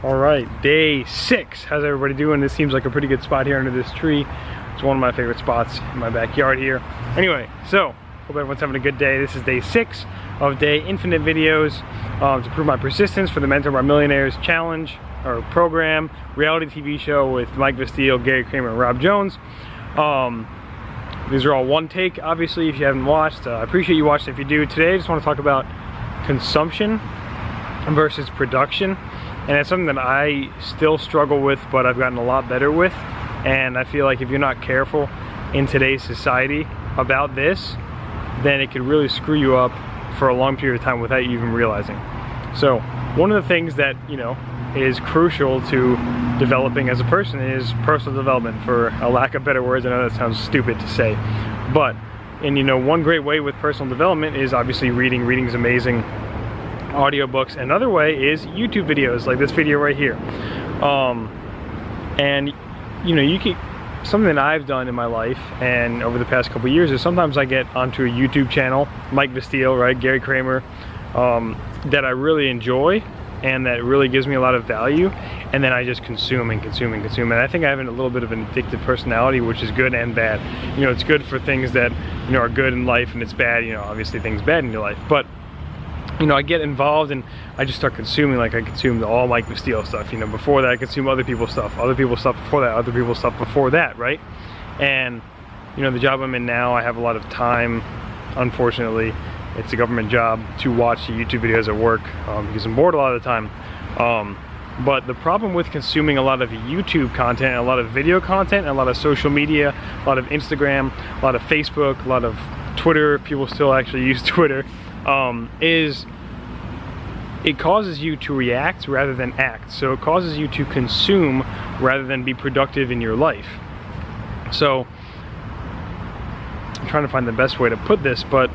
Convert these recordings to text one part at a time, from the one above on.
All right, day 6. How's everybody doing? This seems like a pretty good spot here under this tree. It's one of my favorite spots in my backyard here. Anyway, so hope everyone's having a good day. This is day 6 of Day Infinite videos to prove my persistence for the Mentor Our Millionaires challenge or program, reality TV show with Mike Vestil, Gerry Cramer, and Rob Jones. These are all one take, obviously, if you haven't watched. I appreciate you watching if you do. Today I just want to talk about consumption versus production. And it's something that I still struggle with, but I've gotten a lot better with. And I feel like if you're not careful in today's society about this, then it could really screw you up for a long period of time without you even realizing. So one of the things that, you know, is crucial to developing as a person is personal development, for a lack of better words. I know that sounds stupid to say, but, and you know, one great way with personal development is obviously reading. Reading is amazing. Audiobooks. Another way is YouTube videos like this video right here. And you know, you can, something that I've done in my life and over the past couple years is sometimes I get onto a YouTube channel, Mike Vestil, right, Gerry Cramer, that I really enjoy and that really gives me a lot of value, and then I just consume and consume and consume. And I think I have a little bit of an addictive personality, which is good and bad. You know, it's good for things that, you know, are good in life, and it's bad, you know, obviously things bad in your life. But you know, I get involved and I just start consuming. Like I consumed all Mike Vestil stuff, you know, before that I consumed other people's stuff before that, other people's stuff before that, right? And you know, the job I'm in now, I have a lot of time, unfortunately. It's a government job to watch the YouTube videos at work because I'm bored a lot of the time. But the problem with consuming a lot of YouTube content, a lot of video content, a lot of social media, a lot of Instagram, a lot of Facebook, a lot of Twitter, people still actually use Twitter, is it causes you to react rather than act. So it causes you to consume rather than be productive in your life. So I'm trying to find the best way to put this, but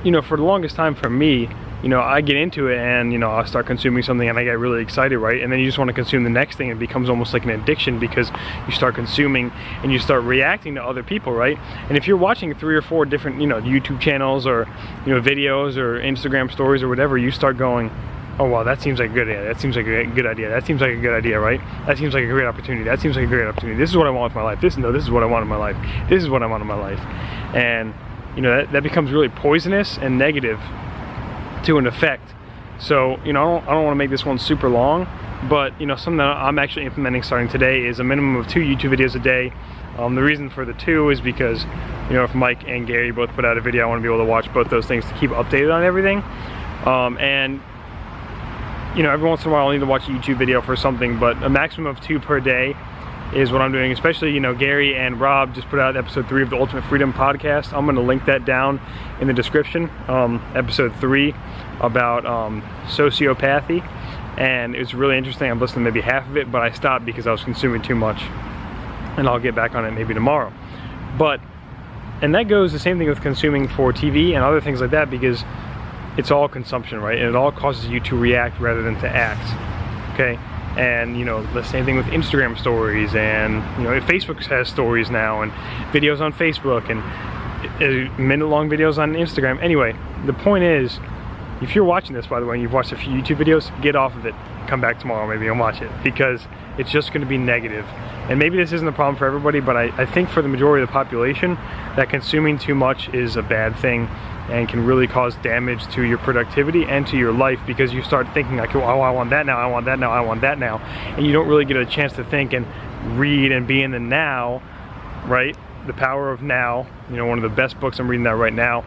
you know, for the longest time for me, you know, I get into it and, you know, I'll start consuming something and I get really excited, right? And then you just want to consume the next thing. It becomes almost like an addiction because you start consuming and you start reacting to other people, right? And if you're watching 3 or 4 different, you know, YouTube channels or, you know, videos or Instagram stories or whatever, you start going, oh wow, that seems like a good idea. That seems like a good idea. That seems like a good idea, right? That seems like a great opportunity. That seems like a great opportunity. This is what I want with my life. This is what I want in my life. This is what I want in my life. And you know, that becomes really poisonous and negative to an effect. So, you know, I don't want to make this one super long, but, you know, something that I'm actually implementing starting today is a minimum of 2 YouTube videos a day. The reason for the 2 is because, you know, if Mike and Gerry both put out a video, I want to be able to watch both those things to keep updated on everything. And, you know, every once in a while I'll need to watch a YouTube video for something, but a maximum of 2 per day is what I'm doing. Especially, you know, Gerry and Rob just put out episode 3 of the Ultimate Freedom podcast. I'm going to link that down in the description. Episode 3 about sociopathy, and it's really interesting. I'm listening to maybe half of it, but I stopped because I was consuming too much, and I'll get back on it maybe tomorrow. But, and that goes the same thing with consuming for TV and other things like that, because it's all consumption, right? And it all causes you to react rather than to act, okay? And you know, the same thing with Instagram stories, and you know, Facebook has stories now and videos on Facebook and minute-long videos on Instagram. Anyway, the point is, if you're watching this, by the way, and you've watched a few YouTube videos, get off of it. Come back tomorrow maybe and watch it, because it's just going to be negative. And maybe this isn't a problem for everybody, but I think for the majority of the population, that consuming too much is a bad thing and can really cause damage to your productivity and to your life, because you start thinking like, oh, I want that now, I want that now, I want that now, and you don't really get a chance to think and read and be in the now, right? The Power of Now, you know, one of the best books. I'm reading that right now.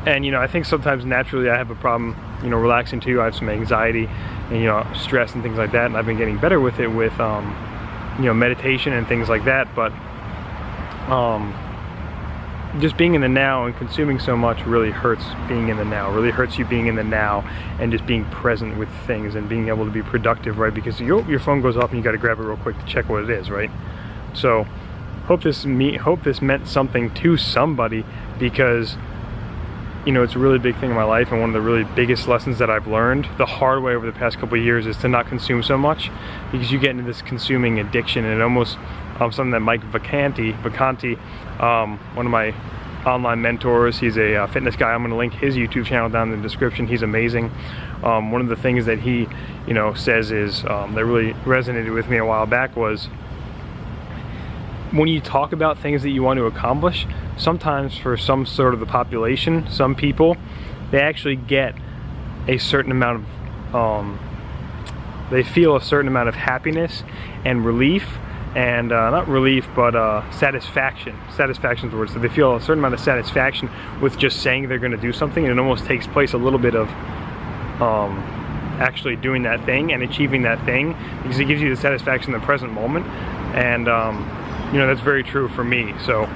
And you know, I think sometimes naturally I have a problem, you know, relaxing too. I have some anxiety and, you know, stress and things like that, and I've been getting better with it with you know, meditation and things like that. But just being in the now and consuming so much really hurts being in the now, really hurts you being in the now and just being present with things and being able to be productive, right? Because your phone goes off and you got to grab it real quick to check what it is, right? So hope this meant something to somebody, because you know, it's a really big thing in my life, and one of the really biggest lessons that I've learned the hard way over the past couple of years is to not consume so much, because you get into this consuming addiction, and it almost something that Vacanti, one of my online mentors. He's a fitness guy. I'm going to link his YouTube channel down in the description. He's amazing. One of the things that he, says is that really resonated with me a while back was, when you talk about things that you want to accomplish, sometimes for some sort of the population, some people, they actually get a certain amount of, they feel a certain amount of happiness and relief, and not relief, but satisfaction. Satisfaction is the word. So they feel a certain amount of satisfaction with just saying they're going to do something, and it almost takes place a little bit of actually doing that thing and achieving that thing, because it gives you the satisfaction in the present moment. And that's very true for me. So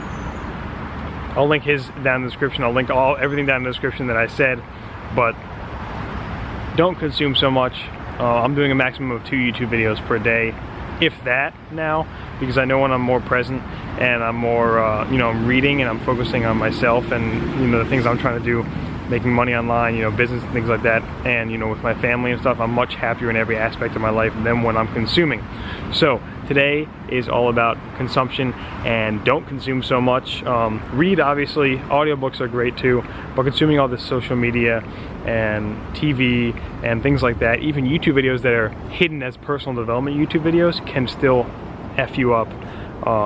I'll link his down in the description. I'll link everything down in the description that I said. But don't consume so much. I'm doing a maximum of 2 YouTube videos per day, if that now, because I know when I'm more present and I'm more, I'm reading and I'm focusing on myself and, the things I'm trying to do, making money online, business and things like that, and, with my family and stuff, I'm much happier in every aspect of my life than when I'm consuming. So today is all about consumption, and don't consume so much. Read, obviously, audiobooks are great too, but consuming all this social media and TV and things like that, even YouTube videos that are hidden as personal development YouTube videos, can still F you up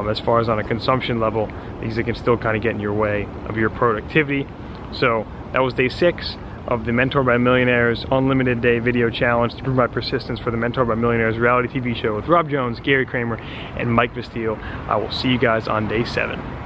as far as on a consumption level, because it can still kind of get in your way of your productivity. So that was day 6 of the Mentor by Millionaires Unlimited Day Video Challenge to prove my persistence for the Mentor by Millionaires reality TV show with Rob Jones, Gerry Cramer, and Mike Vestil. I will see you guys on day 7.